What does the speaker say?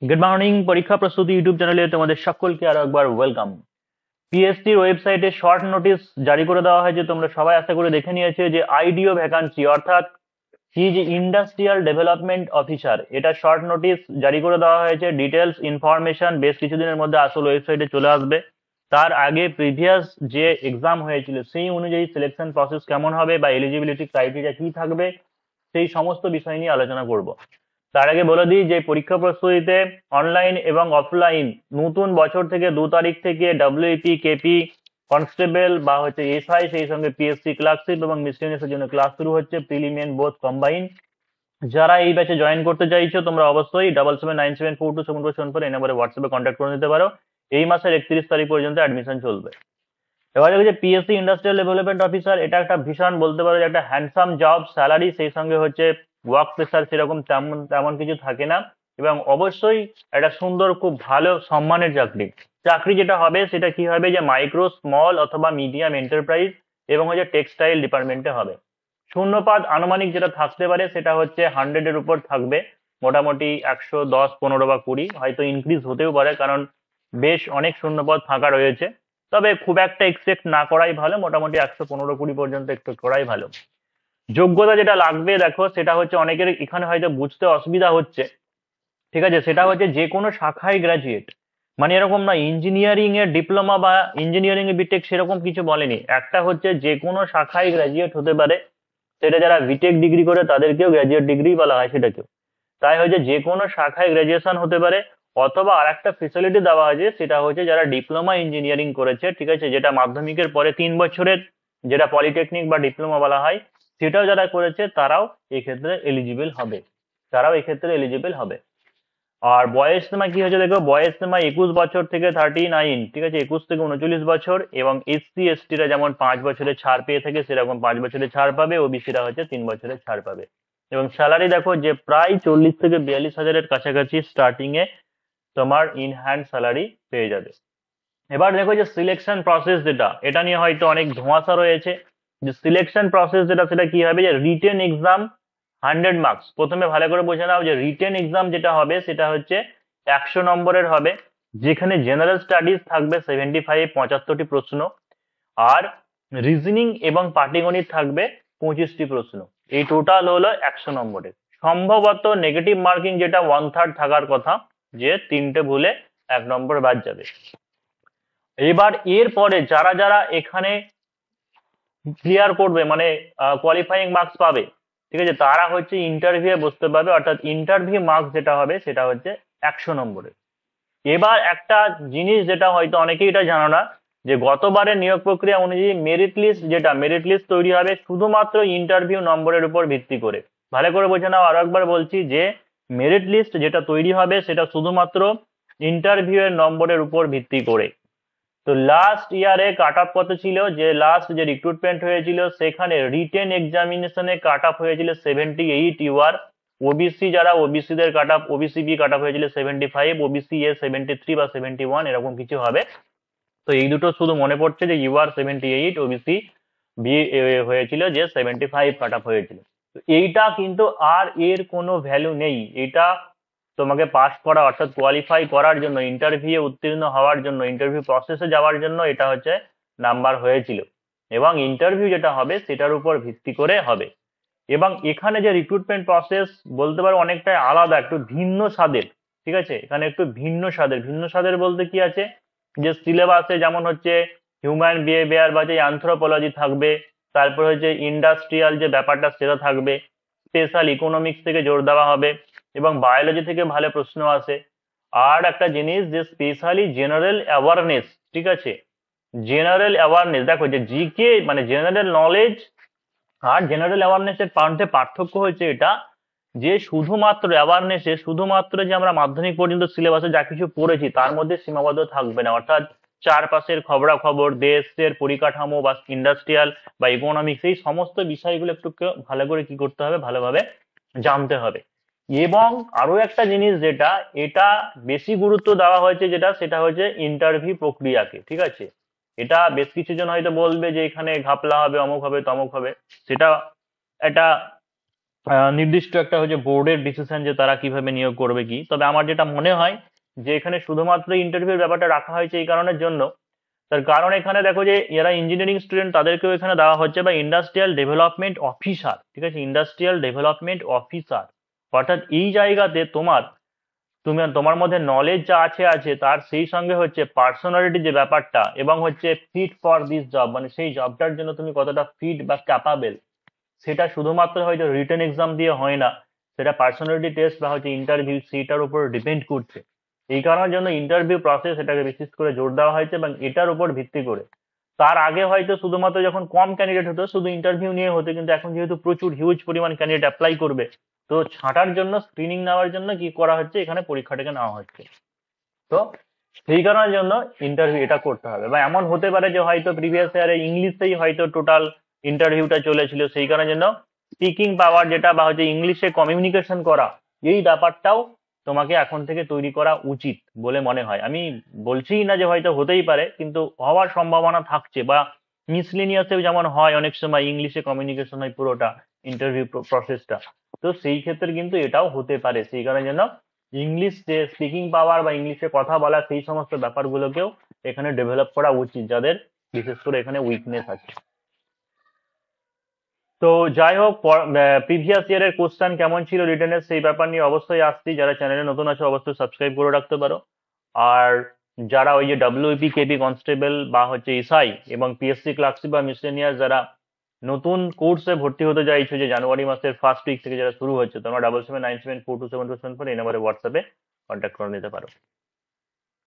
Good morning. পরীক্ষা প্রস্তুতি YouTube চ্যানেলে তোমাদের সকলকে আরো একবার ওয়েলকাম। পিএসসির ওয়েবসাইটে শর্ট নোটিশ জারি করে দেওয়া হয়েছে, তোমরা সবাই আশা করে দেখে নিয়েছে যে আইডিও ভ্যাকান্সি অর্থাৎ কি যে ইন্ডাস্ট্রিয়াল ডেভেলপমেন্ট অফিসার, এটা শর্ট নোটিশ জারি করে দেওয়া হয়েছে। ডিটেলস ইনফরমেশন বেশ কিছুদিনের মধ্যে আসল ওয়েবসাইটে চলে আসবে। তার আগে প্রিভিয়াস যে এক্সাম হয়েছিল সেই অনুযায়ী সিলেকশন প্রসেস কেমন হবে বা এলিজিবিলিটি ক্রাইটেরিয়া কি থাকবে, সেই সমস্ত বিষয় নিয়ে আলোচনা করব। তার আগে বলে দিই যে পরীক্ষা প্রস্তুতিতে অনলাইন এবং অফলাইন নতুন বছর থেকে 2 তারিখ থেকে ডব্লিউপি, কেপি, কনস্টেবল বা হচ্ছে এসআই, সেই সঙ্গে পিএসসি ক্লার্কশিপ এবং মিসলেনিয়াসের জন্য ক্লাস শুরু হচ্ছে, প্রিলিমিয়াম বোথ কম্বাইন। যারা এই ব্যাচে জয়েন করতে চাইছো তোমরা অবশ্যই 77974274 এই নম্বরে হোয়াটসঅ্যাপে কন্ট্যাক্ট করে নিতে পারো। এই মাসের 31 তারিখ পর্যন্ত অ্যাডমিশন চলবে। এবার দেখো যে পিএসসি ইন্ডাস্ট্রিয়াল ডেভেলপমেন্ট অফিসার, এটা একটা ভীষণ বলতে পারো যে একটা হ্যান্ডসাম জব, স্যালারি সেই সঙ্গে হচ্ছে ওয়ার্ক প্রেশার সেরকম তেমন তেমন কিছু থাকে না, এবং অবশ্যই একটা সুন্দর খুব ভালো সম্মানের চাকরি। চাকরি যেটা হবে সেটা কি হবে যে মাইক্রো, স্মল অথবা মিডিয়াম এন্টারপ্রাইজ এবং হচ্ছে টেক্সটাইল ডিপার্টমেন্টে হবে। শূন্যপাত আনুমানিক যেটা থাকতে পারে সেটা হচ্ছে 100-এর উপর থাকবে, মোটামুটি 110, 15 বা 20, হয়তো ইনক্রিজ হতেও পারে কারণ বেশ অনেক শূন্যপদ ফাঁকা রয়েছে। তবে খুব একটা এক্সপেক্ট না করাই ভালো, মোটামুটি 115-20 পর্যন্ত এক্সপেক্ট করাই ভালো। যোগ্যতা যেটা লাগবে দেখো সেটা হচ্ছে অনেকের এখানে হয়তো বুঝতে অসুবিধা হচ্ছে, ঠিক আছে, সেটা হচ্ছে যে কোনো শাখায় গ্রাজুয়েট, মানে এরকম না ইঞ্জিনিয়ারিং এর ডিপ্লোমা বা ইঞ্জিনিয়ারিং এ বিটেক সেরকম কিছু বলেনি। একটা হচ্ছে যে কোনো শাখায় গ্রাজুয়েট হতে পারে, সেটা যারা বিটেক ডিগ্রি করে তাদেরকেও গ্রাজুয়েট ডিগ্রি বলা হয় সেটাকেও। তাই হচ্ছে যে কোনো শাখায় গ্রাজুয়েশন হতে পারে, অথবা আর একটা ফেসিলিটি দেওয়া হয়েছে সেটা হচ্ছে যারা ডিপ্লোমা ইঞ্জিনিয়ারিং করেছে, ঠিক আছে, যেটা মাধ্যমিকের পরে 3 বছরের যেটা পলিটেকনিক বা ডিপ্লোমা বলা হয়, সেটাও যারা করেছে তারাও এক্ষেত্রে এলিজিবল হবে, আর বয়স সীমা কি হচ্ছে দেখো, বয়স সীমা 21 বছর থেকে 39, ঠিক আছে, 21 থেকে 39 বছর, এবং এসসি এসটিরা যেমন 5 বছরের ছাড় পেয়ে থাকে সেরকম 5 বছরের ছাড় পাবে, ওবিসিরা হচ্ছে 3 বছরের ছাড় পাবে। এবং স্যালারি দেখো যে প্রায় 40 থেকে 42 হাজারের কাছাকাছি স্টার্টিং এ তোমার ইন হ্যান্ড স্যালারি পেয়ে যাবে। এবার দেখো যে সিলেকশন প্রসেস যেটা, এটা নিয়ে হয়তো অনেক ধোঁয়াশা রয়েছে। যে সিলেকশন প্রসেস যেটা সেটা কি হবে যে রিটেন এক্সাম 100 মার্কস। প্রথমে ভালো করে বোঝে নাও যে রিটেন এক্সাম যেটা হবে সেটা হচ্ছে 100 নম্বরের হবে, যেখানে জেনারেল স্টাডিজ থাকবে 75, 75টি প্রশ্ন, আর রিজনিং এবং পাটিগণিত থাকবে 25টি প্রশ্ন। এই টোটাল হলো 100 নম্বরের। সম্ভবত নেগেটিভ মার্কিং যেটা 1/3 থাকার কথা, যে 3টে ভুলে 1 নম্বর বাদ যাবে। এবার এর পরে যারা যারা এখানে ক্লিয়ার করবে, মানে কোয়ালিফাইং মার্কস পাবে, ঠিক আছে, তারা হচ্ছে ইন্টারভিউ বসতে পারবে, অর্থাৎ ইন্টারভিউ মার্কস যেটা হবে সেটা হচ্ছে 100 নম্বরের। এবার একটা জিনিস যেটা হয়তো অনেকেই এটা জানো না, যে গতবারের নিয়োগ প্রক্রিয়া অনুযায়ী মেরিট লিস্ট তৈরি হবে শুধুমাত্র ইন্টারভিউ নম্বরের উপর ভিত্তি করে। ভালো করে বোঝে নাও, আরো একবার বলছি যে মেরিট লিস্ট যেটা তৈরি হবে সেটা শুধুমাত্র ইন্টারভিউ এর নম্বরের উপর ভিত্তি করে। তো লাস্ট ইয়ারে কাট অফ কত ছিল, যে লাস্ট যে রিক্রুটমেন্ট হয়েছিল সেখানে রিটেন এক্সামিনেশনে কাট অফ হয়েছিল 78 ইউআর। ওবিসি যারা ওবিসি দের cut off, OBC B cut off হয়েছিল 75, ওবিসি এ 73 বা 71 এরকম কিছু হবে। তো এই দুটো শুধু মনে পড়ছে যে ইউআর 78, ওবিসি বি হয়েছিল যে 75 কাট অফ হয়েছিল। তো এইটা কিন্তু আর এর কোনো ভ্যালু নেই। এটা তোমাকে পাস করা অর্থাৎ কোয়ালিফাই করার জন্য, ইন্টারভিউ উত্তীর্ণ হওয়ার জন্য, ইন্টারভিউ প্রসেসে যাওয়ার জন্য এটা হচ্ছে নাম্বার হয়েছিল, এবং ইন্টারভিউ যেটা হবে সেটার উপর ভিত্তি করে হবে। এবং এখানে যে রিক্রুটমেন্ট প্রসেস বলতে পারো অনেকটাই আলাদা, একটু ভিন্ন স্বাদের, ঠিক আছে, এখানে একটু ভিন্ন স্বাদের বলতে কি আছে, যে সিলেবাসে যেমন হচ্ছে হিউম্যান বিহেভিয়ার বা যে অ্যানথ্রোপোলজি থাকবে, তারপর হচ্ছে ইন্ডাস্ট্রিয়াল যে ব্যাপারটা সেটা থাকবে, স্পেশাল ইকোনমিক্স থেকে জোর দেওয়া হবে, এবং বায়োলজি থেকে ভালো প্রশ্ন আসে। আর একটা জিনিস যে স্পেশালি জেনারেল অ্যাওয়ারনেস, ঠিক আছে, জেনারেল অ্যাওয়ারনেস, দেখো যে জিকে মানে জেনারেল নলেজ আর জেনারেল অ্যাওয়ারনেসের মধ্যে পার্থক্য হচ্ছে এটা, যে শুধুমাত্র অ্যাওয়ারনেসে শুধুমাত্র যে আমরা মাধ্যমিক পর্যন্ত সিলেবাসে যা কিছু পড়েছি তার মধ্যে সীমাবদ্ধ থাকবে না, অর্থাৎ চারপাশের খবরাখবর, দেশের পরিকাঠামো বা ইন্ডাস্ট্রিয়াল বা ইকোনমিক্স, এই সমস্ত বিষয়গুলো একটু ভালো করে কি করতে হবে, ভালোভাবে জানতে হবে। এবং আরো একটা জিনিস যেটা এটা বেশি গুরুত্ব দেওয়া হয়েছে যেটা, সেটা হচ্ছে ইন্টারভিউ প্রক্রিয়াকে, ঠিক আছে। এটা বেশ কিছু জন হয়তো বলবে যে এখানে ঘাপলা হবে, অমুক হবে, তমুক হবে, সেটা একটা নির্দিষ্ট একটা হচ্ছে বোর্ডের ডিসিশন যে তারা কিভাবে নিয়োগ করবে কি। তবে আমার যেটা মনে হয় যে এখানে শুধুমাত্র ইন্টারভিউর ব্যাপারটা রাখা হয়েছে এই কারণের জন্য, তার কারণ এখানে দেখো যে এরা ইঞ্জিনিয়ারিং স্টুডেন্ট তাদেরকেও এখানে দেওয়া হচ্ছে বা ইন্ডাস্ট্রিয়াল ডেভেলপমেন্ট অফিসার, ঠিক আছে, ইন্ডাস্ট্রিয়াল ডেভেলপমেন্ট অফিসার। অর্থাৎ এই জায়গাতে তোমার মধ্যে নলেজ যা আছে আছে তার সেই সঙ্গে হচ্ছে পার্সোনালিটি যে ব্যাপারটা এবং হচ্ছে ফিট ফর দিস জব, মানে সেই জবটার জন্য তুমি কতটা ফিট বা ক্যাপাবেল, সেটা শুধুমাত্র হয়তো রিটেন এক্সাম দিয়ে হয় না, সেটা পার্সোনালিটি টেস্ট বা হচ্ছে ইন্টারভিউ সেইটার উপর ডিপেন্ড করছে। এই কারণের জন্য ইন্টারভিউ প্রসেস এটাকে বিশেষ করে জোর দেওয়া হয়েছে এবং এটার উপর ভিত্তি করে। তার আগে হয়তো শুধুমাত্র যখন কম ক্যান্ডিডেট হতো শুধু ইন্টারভিউ নিয়ে হতো, কিন্তু এখন যেহেতু প্রচুর হিউজ পরিমাণ ক্যান্ডিডেট অ্যাপ্লাই করবে, তো ছাঁটার জন্য স্ক্রিনিং নেওয়ার জন্য কি করা হচ্ছে, এখানে পরীক্ষাটাকে নেওয়া হচ্ছে। তো সেই কারণের জন্য ইন্টারভিউ এটা করতে হবে। বা এমন হতে পারে যে হয়তো প্রিভিয়াস ইয়ারে ইংলিশেই হয়তো টোটাল ইন্টারভিউটা চলেছিল, সেই কারণের জন্য স্পিকিং পাওয়ার যেটা বা হচ্ছে ইংলিশে কমিউনিকেশন করা, এই ব্যাপারটাও তোমাকে এখন থেকে তৈরি করা উচিত বলে মনে হয়। আমি বলছি না যে হয়তো হতেই পারে, কিন্তু হওয়ার সম্ভাবনা থাকছে। বা মিসলিনিয়াসে যেমন হয় অনেক সময় ইংলিশে কমিউনিকেশন হয় পুরোটা ইন্টারভিউ প্রসেসটা, তো সেই ক্ষেত্রে কিন্তু এটাও হতে পারে। সেই কারণে যেন ইংলিশ যে স্পিকিং পাওয়ার বা ইংলিশে কথা বলা সেই সমস্ত ব্যাপারগুলোকেও এখানে ডেভেলপ করা উচিত, যাদের বিশেষ করে এখানে উইকনেস আছে। তো যাই হোক, প্রিভিয়াস ইয়ারের কোশ্চেন কেমন ছিল রিটেনের সেই ব্যাপার নিয়ে অবশ্যই আসছি। যারা চ্যানেলে নতুন আছে অবশ্যই সাবস্ক্রাইব করে রাখতে পারো। আর যারা ওই যে ডাব্লিউপি কেপি কনস্টেবল বা হচ্ছে এসআই এবং পিএসসি ক্লার্কশিপ বা মিসলেনিয়াস যারা নতুন কোর্সে ভর্তি হতে চাইছো, যে জানুয়ারি মাসের ফার্স্ট উইক থেকে যারা শুরু হচ্ছে, তোমরা 77974274 এই নাম্বারে হোয়াটসঅ্যাপে কন্ট্যাক্ট করে নিতে পারো।